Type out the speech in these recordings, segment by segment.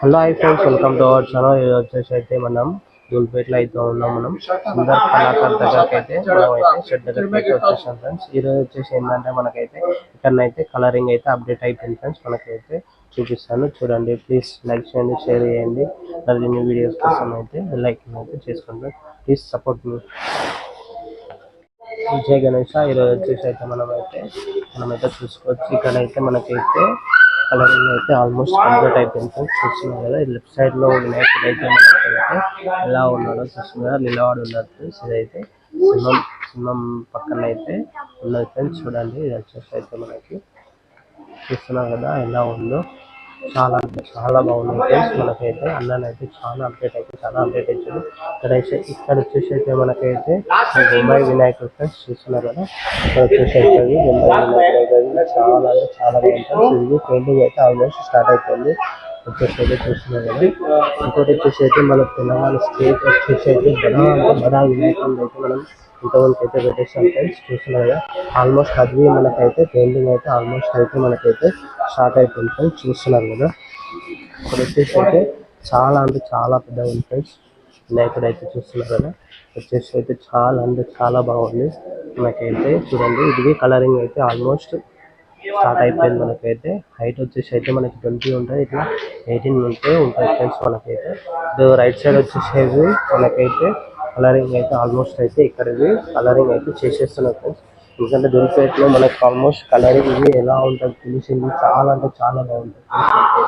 Hello hi friends, welcome to our channel. ఇది వచ్చేసి అయితే మనం దూల్పేటలో అయితే ఉన్నాం. మనం సుందర్ కళాకార్ దగ్గరికి అయితే మనం అయితే షెడ్ దగ్గరికి అయితే వచ్చేసాం ఫ్రెండ్స్. ఈ రోజు వచ్చేసి ఏంటంటే మనకైతే ఇక్కడనైతే కలరింగ్ అయితే అప్డేట్ అయిపోయింది ఫ్రెండ్స్. మనకైతే చూపిస్తాను చూడండి. ప్లీజ్ లైక్ చేయండి, షేర్ చేయండి. మరిన్ని వీడియోస్ కోసం అయితే లైక్ అయితే చేసుకోండి. ప్లీజ్ సపోర్ట్ మీ. జై గణేష్. ఈరోజు వచ్చేసి అయితే మనమైతే చూసుకోవచ్చు. ఇక్కడైతే మనకైతే కలరింగ్ అయితే ఆల్మోస్ట్ కంప్లీట్ అయిపోయింది ఫ్రెండ్స్. చూస్తున్నాం కదా, లెఫ్ట్ సైడ్ లో వినాయకుడు అయితే మనకైతే ఎలా ఉన్నాడో చూస్తున్నారా, నిలబడి ఉన్నాడు ఫ్రెండ్స్. ఇదైతే సింహం పక్కన అయితే ఉన్నది ఫ్రెండ్స్. చూడండి, ఇది వచ్చేసి అయితే మనకి చూస్తున్నాం కదా ఎలా ఉందో. చాలా అంటే చాలా బాగుంది ఫ్రెండ్స్. మనకైతే అన్ననైతే చాలా అప్డేట్ ఇచ్చాడు. ఇక్కడ వచ్చేసి అయితే మనకైతే బొంబాయి వినాయకుడు ఫ్రెండ్స్. చూస్తున్నారు కదా, ఇక్కడ వచ్చేసి అయితే బొంబాయి వినాయకుడు అయితే చాలా బాగుంటుంది. ఇది పెయింటింగ్ అయితే ఆల్మోస్ట్ స్టార్ట్ అయిపోయింది. వచ్చేసి అయితే చూస్తున్నారు కదా. ఇంకోటి వచ్చేసి అయితే మన తెలంగాణ స్టేట్ వచ్చేసి అయితే బడా వినాయకుడు అయితే మనం ఇంతవరకు అయితే పెట్టేస్తాం ఫ్రెండ్స్. చూస్తున్నారు కదా, ఆల్మోస్ట్ అది మనకైతే పెయింటింగ్ అయితే ఆల్మోస్ట్ అయితే మనకైతే స్టార్ట్ అయిపోయింది ఫ్రెండ్స్. చూస్తున్నారు కదా, ఇక్కడ వచ్చేసి అయితే చాలా అంటే చాలా పెద్దగా ఉంది ఫ్రెండ్స్. వినాయకుడు అయితే చూస్తున్నారు కదా, వచ్చేసి అయితే చాలా బాగుంది. మనకైతే చూడండి, ఇది కలరింగ్ అయితే ఆల్మోస్ట్ స్టార్ట్ అయిపోయింది. మనకైతే హైట్ వచ్చేసి అయితే మనకి 20 ఉంటుంది, ఇట్లా 18 ఉంటాయి ఫ్రెండ్స్. మనకైతే రైట్ సైడ్ వచ్చేసేది మనకైతే కలరింగ్ అయితే ఆల్మోస్ట్ అయితే ఇక్కడది కలరింగ్ అయితే చేసేస్తున్నారు ఫ్రెండ్స్. ఎందుకంటే దూల్పేటలో మనకి ఆల్మోస్ట్ కలరింగ్ ఇది ఎలా ఉంటుంది, ఫినిషింగ్ చాలా అంటే చాలా బాగుంటుంది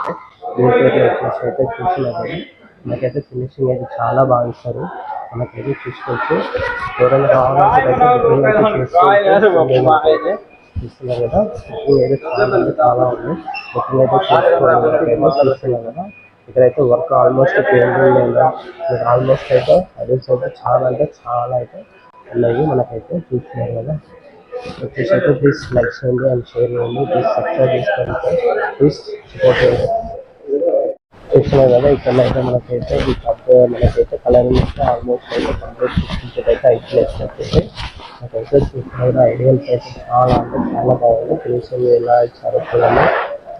ఫ్రెండ్స్. దూల్పేటలో వచ్చేసి అయితే చూస్తున్నారు, మనకైతే ఫినిషింగ్ అయితే చాలా బాగా ఇస్తారు. మనకైతే చూసుకోవచ్చు. ఎవరైనా కావాలంటే చూస్తున్నారు కదా, బుకింగ్ అయితే చాలా అంటే చాలా ఉంది. బుకింగ్ అయితే చూస్తున్నారు కదా, ఇక్కడైతే వర్క్ ఆల్మోస్ట్ పెయింటింగ్ ఆల్మోస్ట్ అయితే అడిల్స్ అయితే చాలా అంటే చాలా అయితే ఉన్నాయి. మనకైతే చూస్తున్నారు కదా, వచ్చేసి అయితే ప్లీజ్ లైక్ చేయండి అండ్ షేర్ చేయండి. ప్లీజ్ సబ్స్క్రైబ్ చేసుకోండి, ప్లీజ్ సపోర్ట్ చేయండి. చూస్తున్నారు కదా, ఇక్కడ అయితే మనకైతే మనకైతే కలరింగ్ అయితే ఆల్మోస్ట్ అయితే కంప్లీట్ అయితే అయిపోయినట్టు. నాకైతే చూస్తున్నారు ఐడియల్స్ అయితే చాలా అంటే చాలా బాగుంది. ఫినిషింగ్ ఎలా ఇచ్చారో చూడండి.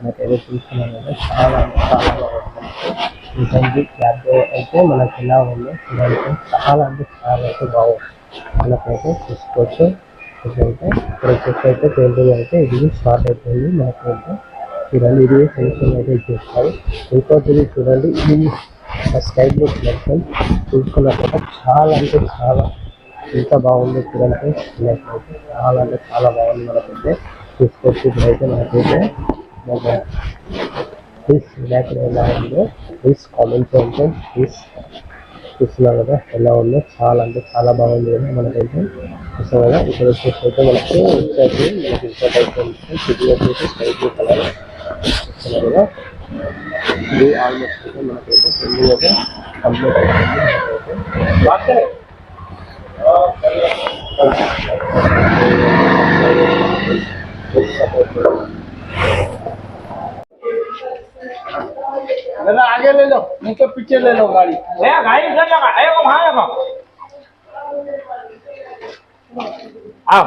నాకైతే చూస్తున్నాను కదా, చాలా అంటే చాలా బాగుంది. ఇంకొంచెం క్యాబ్ అయితే మనకి ఎలా ఉందో చూడండి, చాలా అంటే చాలా అయితే బాగుంది. మనకైతే చూసుకోవచ్చు. ఇదైతే ఇక్కడ వచ్చేసి అయితే పెయింటింగ్ అయితే ఇది స్టార్ట్ అయిపోయింది. మనకైతే చూడండి, ఇది ఫినిషింగ్ అయితే ఇచ్చేస్తారు. ఇంకోటి చూడండి, ఇది స్కై బ్లూ కలర్ చూసుకున్నట్లయితే చాలా అంటే చాలా ఎంత బాగుంది చూడండి. ఇలాగైతే చాలా అంటే చాలా బాగుంది. మనకైతే చూసుకోవచ్చు. ఇప్పుడైతే మనకైతే ప్లీజ్ వినాయకుడు ఎలా ఉందో ప్లీజ్ కామెంట్ చేయండి. ప్లీజ్ చూస్తున్నారు కదా ఎలా ఉందో, చాలా అంటే చాలా బాగుంది కదా. మనకైతే చూస్తాం కదా, ఇక్కడ వచ్చేసి అయితే మనకి ఇంకోటి అయిపోయింది. సిటీ వచ్చేసి స్కై బ్లూ కలర్ చూస్తున్నారు కదా. ఇది ఆల్మోస్ట్ అయితే మనకైతే పెళ్లి అయితే కంప్లీట్ అయిపోయింది. మనకైతే आगे ले लो, नहीं तो पीछे ले लो गाड़ी। गाड़ी इधर लगा, वहां लगा। आओ